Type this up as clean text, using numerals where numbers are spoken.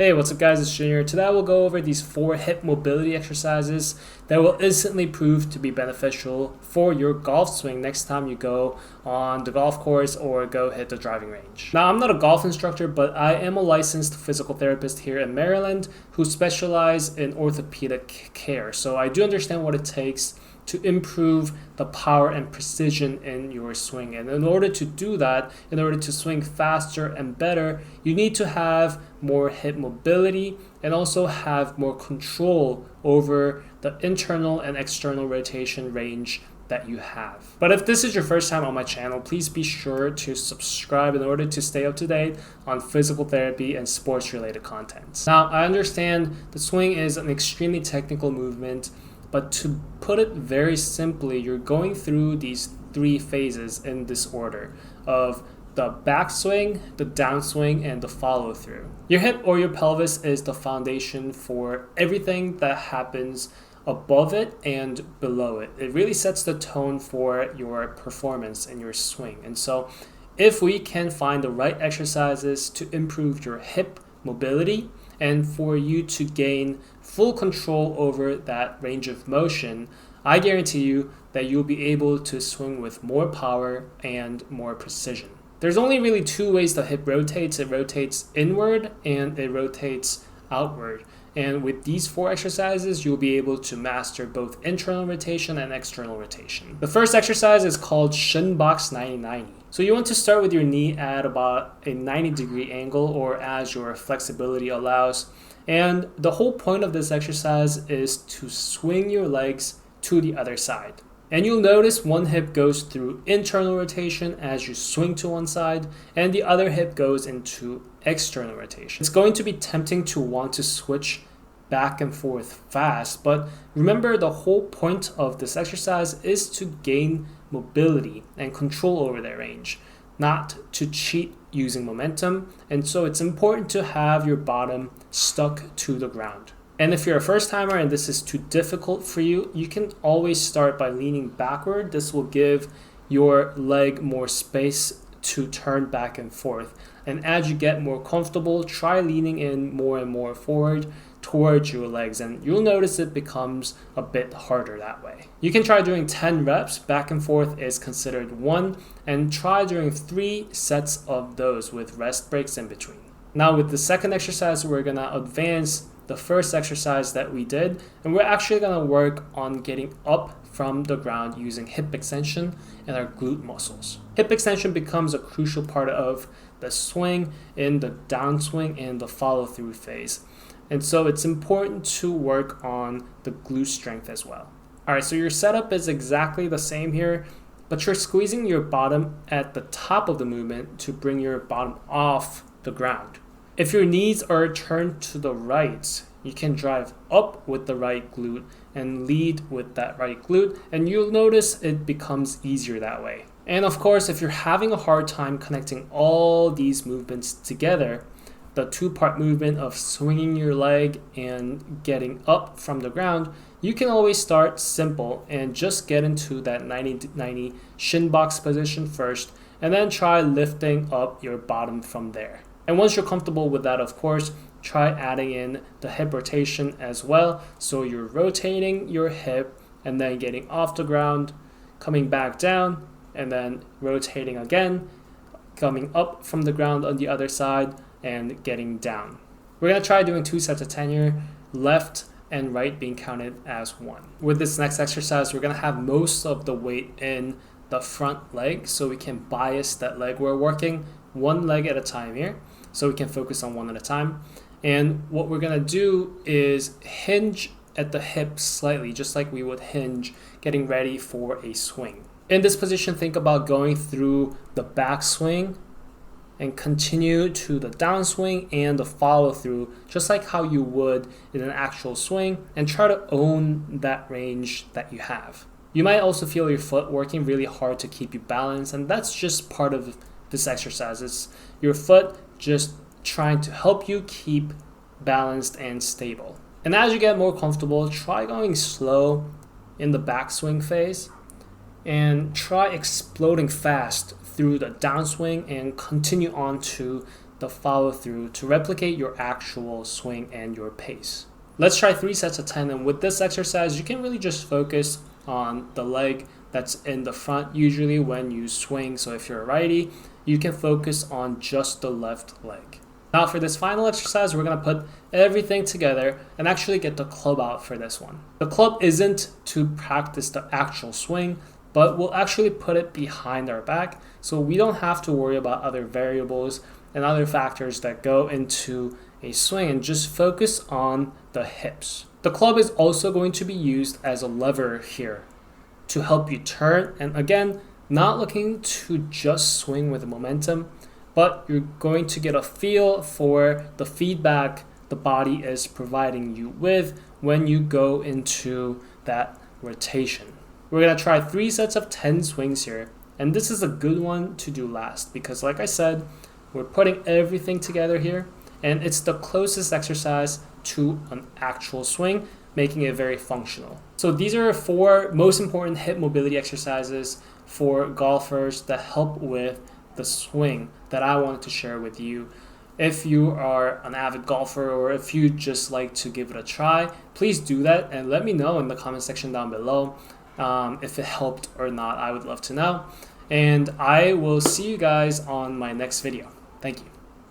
Hey, what's up guys, it's Jin here. Today I will go over these 4 hip mobility exercises that will instantly prove to be beneficial for your golf swing next time you go on the golf course or go hit the driving range. Now, I'm not a golf instructor, but I am a licensed physical therapist here in Maryland who specialize in orthopedic care. So I do understand what it takes to improve the power and precision in your swing. And in order to do that, in order to swing faster and better, you need to have more hip mobility and also have more control over the internal and external rotation range that you have. But if this is your first time on my channel, please be sure to subscribe in order to stay up to date on physical therapy and sports related content. Now, I understand the swing is an extremely technical movement, but to put it very simply, you're going through these 3 phases in this order of the backswing, the downswing, and the follow through. Your hip or your pelvis is the foundation for everything that happens above it and below it. It really sets the tone for your performance in your swing. And so if we can find the right exercises to improve your hip mobility and for you to gain full control over that range of motion, I guarantee you that you'll be able to swing with more power and more precision. There's only really 2 ways the hip rotates. It rotates inward and it rotates outward. And with these 4 exercises, you'll be able to master both internal rotation and external rotation. The first exercise is called Shin Box 90-90. So you want to start with your knee at about a 90-degree angle or as your flexibility allows. And the whole point of this exercise is to swing your legs to the other side. And you'll notice one hip goes through internal rotation as you swing to one side, and the other hip goes into external rotation. It's going to be tempting to want to switch back and forth fast, but remember the whole point of this exercise is to gain mobility and control over that range, not to cheat using momentum. And so it's important to have your bottom stuck to the ground. And if you're a first timer and this is too difficult for you, you can always start by leaning backward. This will give your leg more space to turn back and forth. And as you get more comfortable, try leaning in more and more forward towards your legs, and you'll notice it becomes a bit harder that way. You can try doing 10 reps. Back and forth is considered 1, and try doing 3 sets of those with rest breaks in between. Now with the second exercise, we're gonna advance the first exercise that we did, and we're actually gonna work on getting up from the ground using hip extension and our glute muscles. Hip extension becomes a crucial part of the swing in the downswing and the follow through phase. And so it's important to work on the glute strength as well. All right, so your setup is exactly the same here, but you're squeezing your bottom at the top of the movement to bring your bottom off the ground. If your knees are turned to the right, you can drive up with the right glute and lead with that right glute, and you'll notice it becomes easier that way. And of course, if you're having a hard time connecting all these movements together, the 2-part movement of swinging your leg and getting up from the ground, you can always start simple and just get into that 90-90 shin box position first, and then try lifting up your bottom from there. And once you're comfortable with that, of course, try adding in the hip rotation as well. So you're rotating your hip and then getting off the ground, coming back down, and then rotating again, coming up from the ground on the other side, and getting down. We're gonna try doing 2 sets of 10 here, left and right being counted as 1. With this next exercise, we're gonna have most of the weight in the front leg, so we can bias that leg. We're working 1 leg at a time here, so we can focus on 1 at a time. And what we're gonna do is hinge at the hip slightly, just like we would hinge getting ready for a swing. In this position, think about going through the backswing and continue to the downswing and the follow through, just like how you would in an actual swing, and try to own that range that you have. You might also feel your foot working really hard to keep you balanced, and that's just part of this exercise. It's your foot just trying to help you keep balanced and stable. And as you get more comfortable, try going slow in the backswing phase and try exploding fast through the downswing and continue on to the follow through to replicate your actual swing and your pace. Let's try 3 sets of 10, and with this exercise you can really just focus on the leg that's in the front usually when you swing. So if you're a righty, you can focus on just the left leg. Now for this final exercise, we're going to put everything together and actually get the club out for this one. The club isn't to practice the actual swing, but we'll actually put it behind our back so we don't have to worry about other variables and other factors that go into a swing, and just focus on the hips. The club is also going to be used as a lever here to help you turn, and again, not looking to just swing with momentum, but you're going to get a feel for the feedback the body is providing you with when you go into that rotation. We're going to try 3 sets of 10 swings here, and this is a good one to do last because, like I said, we're putting everything together here, and it's the closest exercise to an actual swing, making it very functional. So these are 4 most important hip mobility exercises for golfers that help with the swing that I wanted to share with you. If you are an avid golfer or if you just like to give it a try, please do that and let me know in the comment section down below if it helped or not. I would love to know. And I will see you guys on my next video. Thank you.